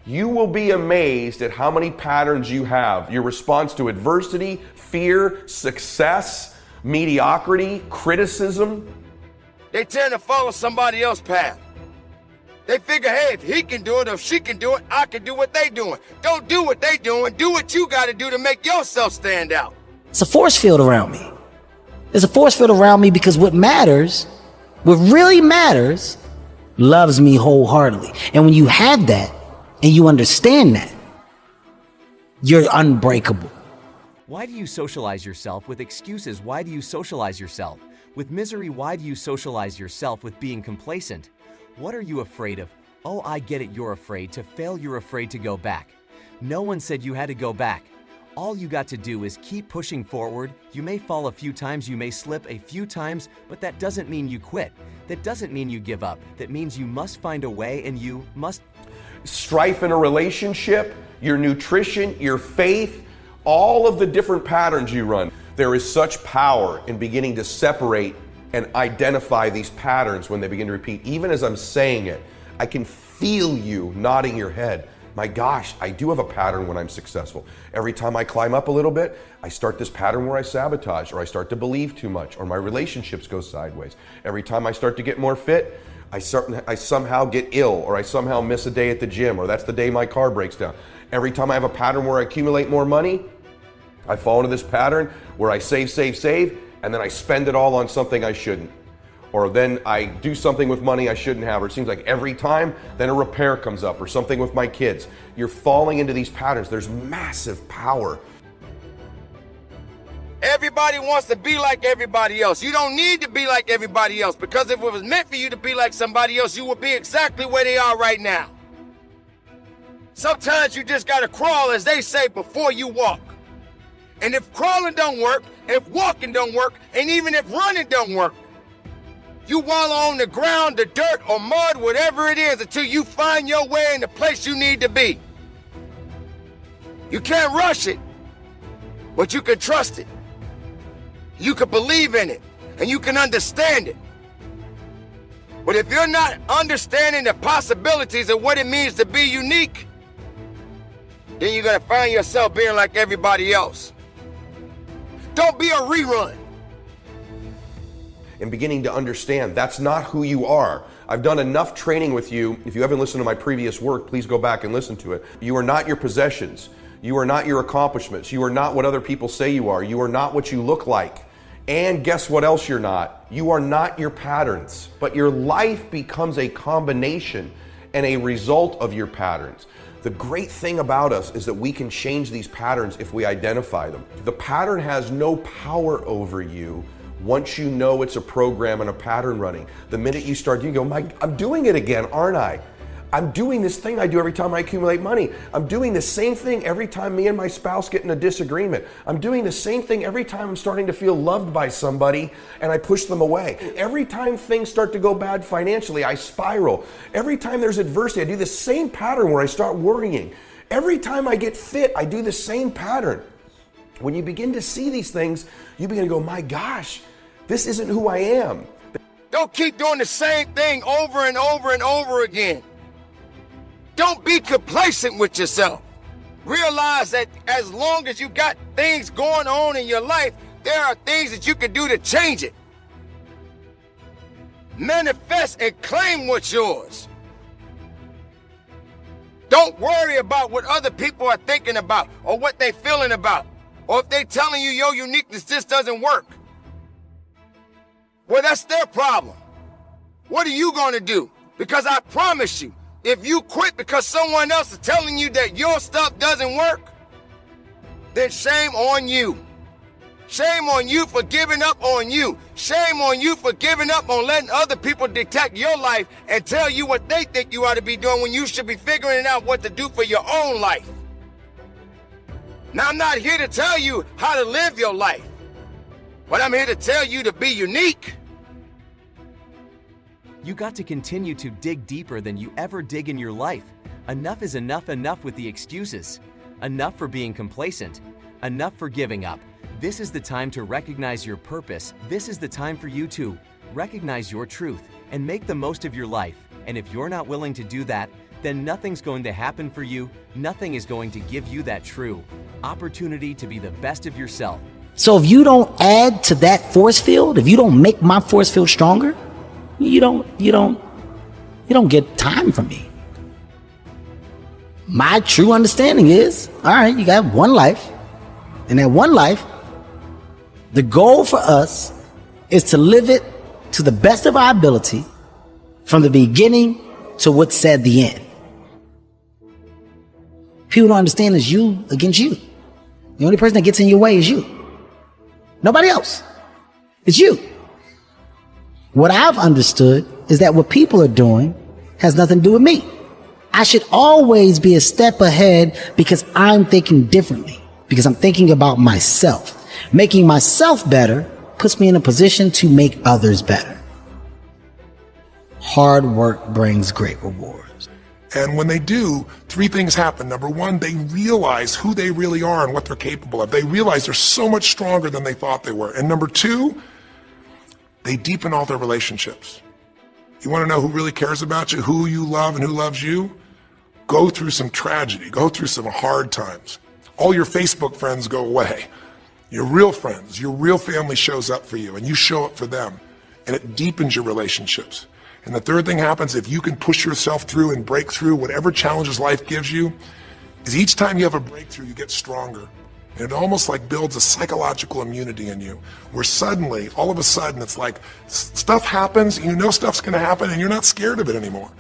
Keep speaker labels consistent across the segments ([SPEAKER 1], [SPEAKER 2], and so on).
[SPEAKER 1] You will be amazed at how many patterns you have. Your response to adversity, fear, success, mediocrity, criticism.
[SPEAKER 2] They tend to follow somebody else's path. They figure, hey, if he can do it, or if she can do it, I can do what they doing. Don't do what they doing. Do what you got to do to make yourself stand out.
[SPEAKER 3] It's a force field around me. There's a force field around me because what matters, what really matters, loves me wholeheartedly. And when you have that and you understand that, you're unbreakable.
[SPEAKER 4] Why do you socialize yourself with excuses? Why do you socialize yourself with misery? Why do you socialize yourself with being complacent? What are you afraid of? Oh, I get it, you're afraid to fail, you're afraid to go back. No one said you had to go back. All you got to do is keep pushing forward. You may fall a few times, you may slip a few times, but that doesn't mean you quit. That doesn't mean you give up. That means you must find a way, and you must.
[SPEAKER 1] Strife in a relationship, your nutrition, your faith, all of the different patterns you run. There is such power in beginning to separate and identify these patterns when they begin to repeat. Even as I'm saying it, I can feel you nodding your head. My gosh, I do have a pattern when I'm successful. Every time I climb up a little bit, I start this pattern where I sabotage, or I start to believe too much, or my relationships go sideways. Every time I start to get more fit, I somehow get ill, or I somehow miss a day at the gym, or that's the day my car breaks down. Every time I have a pattern where I accumulate more money, I fall into this pattern where I save, and then I spend it all on something I shouldn't. Or then I do something with money I shouldn't have, or it seems like every time, then a repair comes up, or something with my kids. You're falling into these patterns. There's massive power.
[SPEAKER 2] Everybody wants to be like everybody else. You don't need to be like everybody else, because if it was meant for you to be like somebody else, you would be exactly where they are right now. Sometimes you just gotta crawl, as they say, before you walk. And if crawling don't work, if walking don't work, and even if running don't work, you wallow on the ground, the dirt, or mud, whatever it is, until you find your way in the place you need to be. You can't rush it, but you can trust it. You can believe in it, and you can understand it. But if you're not understanding the possibilities of what it means to be unique, then you're gonna find yourself being like everybody else. Don't be a rerun.
[SPEAKER 1] And beginning to understand that's not who you are. I've done enough training with you. If you haven't listened to my previous work, please go back and listen to it. You are not your possessions. You are not your accomplishments. You are not what other people say you are. You are not what you look like. And guess what else you're not? You are not your patterns. But your life becomes a combination and a result of your patterns. The great thing about us is that we can change these patterns if we identify them. The pattern has no power over you once you know it's a program and a pattern running. The minute you start, you go, I'm doing it again, aren't I? I'm doing this thing I do every time I accumulate money. I'm doing the same thing every time me and my spouse get in a disagreement. I'm doing the same thing every time I'm starting to feel loved by somebody and I push them away. Every time things start to go bad financially, I spiral. Every time there's adversity, I do the same pattern where I start worrying. Every time I get fit, I do the same pattern. When you begin to see these things, you begin to go, my gosh, this isn't who I am.
[SPEAKER 2] Don't keep doing the same thing over and over and over again. Don't be complacent with yourself. Realize that as long as you got things going on in your life, there are things that you can do to change it. Manifest and claim what's yours. Don't worry about what other people are thinking about or what they're feeling about, or if they're telling you your uniqueness just doesn't work. Well, that's their problem. What are you going to do? Because I promise you, if you quit because someone else is telling you that your stuff doesn't work, then shame on you. Shame on you for giving up on you. Shame on you for giving up on letting other people dictate your life and tell you what they think you ought to be doing when you should be figuring out what to do for your own life. Now, I'm not here to tell you how to live your life, but I'm here to tell you to be unique.
[SPEAKER 4] You got to continue to dig deeper than you ever dig in your life. Enough is enough, enough with the excuses. Enough for being complacent. Enough for giving up. This is the time to recognize your purpose. This is the time for you to recognize your truth and make the most of your life. And if you're not willing to do that, then nothing's going to happen for you. Nothing is going to give you that true opportunity to be the best of yourself.
[SPEAKER 3] So if you don't add to that force field, if you don't make my force field stronger, you don't get time from me. My true understanding is, all right, you got one life. And that one life, the goal for us is to live it to the best of our ability from the beginning to what's said the end. People don't understand it's you against you. The only person that gets in your way is you. Nobody else. It's you. What I've understood is that what people are doing has nothing to do with me. I should always be a step ahead because I'm thinking differently, because I'm thinking about myself. Making myself better puts me in a position to make others better. Hard work brings great rewards.
[SPEAKER 5] And when they do, three things happen. Number one, they realize who they really are and what they're capable of. They realize they're so much stronger than they thought they were. And number two, they deepen all their relationships. You want to know who really cares about you, who you love and who loves you? Go through some tragedy, go through some hard times. All your Facebook friends go away. Your real friends, your real family shows up for you and you show up for them. And it deepens your relationships. And the third thing happens, if you can push yourself through and break through whatever challenges life gives you, is each time you have a breakthrough, you get stronger. And it almost like builds a psychological immunity in you, where suddenly, all of a sudden, it's like stuff happens, you know stuff's gonna happen, and you're not scared of it anymore.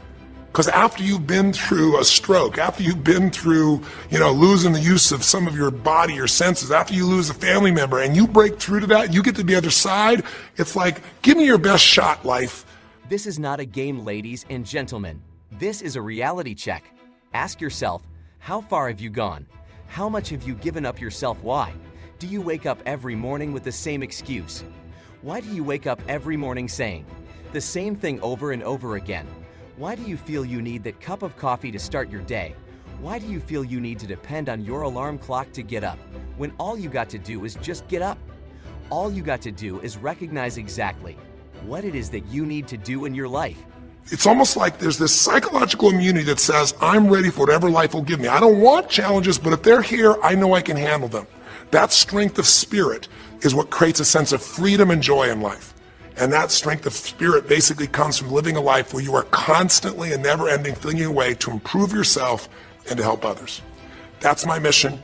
[SPEAKER 5] Because after you've been through a stroke, after you've been through, losing the use of some of your body, your senses, after you lose a family member, and you break through to that, you get to the other side, it's like, give me your best shot, life.
[SPEAKER 4] This is not a game, ladies and gentlemen. This is a reality check. Ask yourself, how far have you gone? How much have you given up yourself? Why? Do you wake up every morning with the same excuse? Why do you wake up every morning saying the same thing over and over again? Why do you feel you need that cup of coffee to start your day? Why do you feel you need to depend on your alarm clock to get up, when all you got to do is just get up? All you got to do is recognize exactly what it is that you need to do in your life.
[SPEAKER 5] It's almost like there's this psychological immunity that says, I'm ready for whatever life will give me. I don't want challenges, but if they're here, I know I can handle them. That strength of spirit is what creates a sense of freedom and joy in life. And that strength of spirit basically comes from living a life where you are constantly and never-ending flinging away to improve yourself and to help others. That's my mission,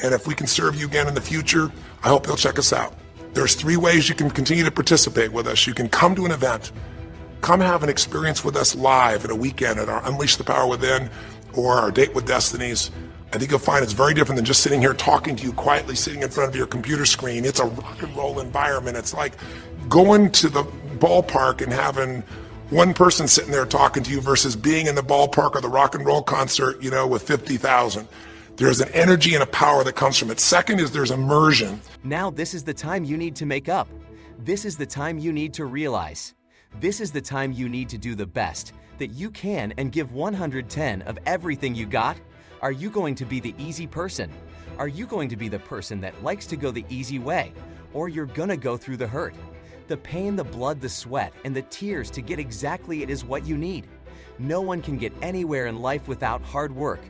[SPEAKER 5] and if we can serve you again in the future, I hope you'll check us out. There's 3 ways you can continue to participate with us. You can come to an event, come have an experience with us live at a weekend at our Unleash the Power Within or our Date with Destinies. I think you'll find it's very different than just sitting here talking to you quietly, sitting in front of your computer screen. It's a rock and roll environment. It's like going to the ballpark and having one person sitting there talking to you versus being in the ballpark or the rock and roll concert, with 50,000. There's an energy and a power that comes from it. Second is there's immersion.
[SPEAKER 4] Now this is the time you need to make up. This is the time you need to realize. This is the time you need to do the best that you can and give 110 of everything you got. Are you going to be the easy person? Are you going to be the person that likes to go the easy way? Or you're gonna go through the hurt, the pain, the blood, the sweat, and the tears to get exactly it is what you need. No one can get anywhere in life without hard work.